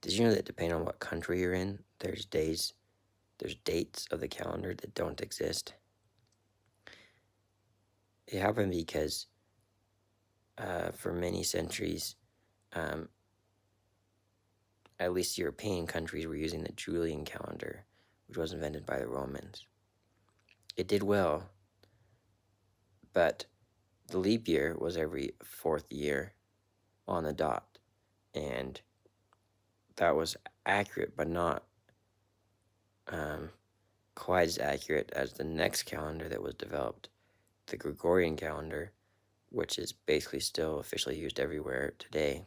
Did you know that depending on what country you're in, there's dates of the calendar that don't exist? It happened because for many centuries, um, at least European countries were using the Julian calendar, which was invented by the Romans. It did well, but the leap year was every fourth year on the dot, and that was accurate, but not um, quite as accurate as the next calendar that was developed, the Gregorian calendar, which is basically still officially used everywhere today.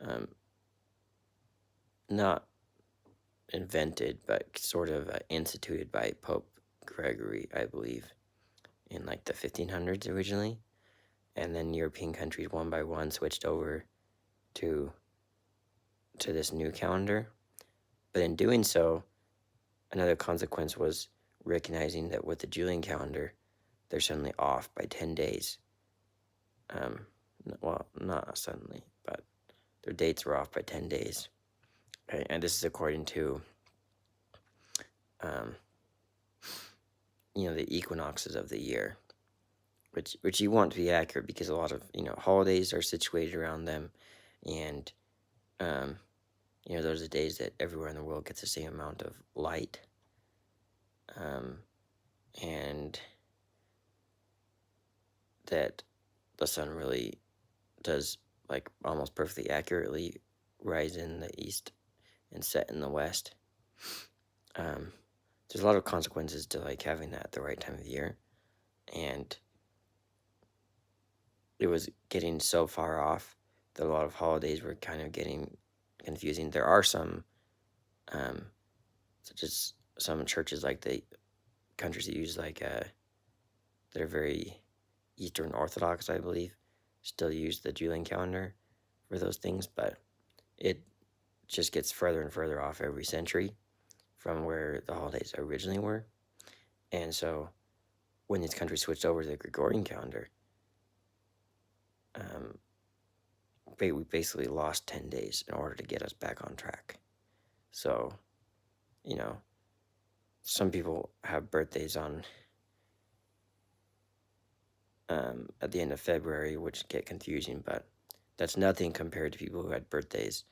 Um, Not invented, but sort of instituted by Pope Gregory, I believe, in like the 1500s originally. And then European countries one by one switched over to this new calendar. But in doing so, another consequence was recognizing that with the Julian calendar, they're suddenly off by 10 days. Well, not suddenly, but their dates were off by 10 days. Okay, and this is according to, um, the equinoxes of the year, which you want to be accurate because a lot of, holidays are situated around them. And, um, those are days that everywhere in the world gets the same amount of light. Um, and that the sun really does, like, almost perfectly accurately rise in the east and set in the west. Um, there's a lot of consequences to, like, having that at the right time of year, and it was getting so far off that a lot of holidays were kind of getting confusing. There are some, um, such as some churches, like the countries that use, like, that are very Eastern Orthodox, I believe, still use the Julian calendar for those things, but it just gets further and further off every century from where the holidays originally were. And so when these countries switched over to the Gregorian calendar, um, we basically lost 10 days in order to get us back on track. So, you know, some people have birthdays on at the end of February, which get confusing, but that's nothing compared to people who had birthdays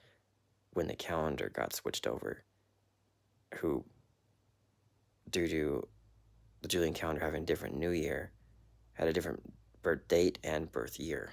when the calendar got switched over, who, due to the Julian calendar having a different new year, had a different birth date and birth year.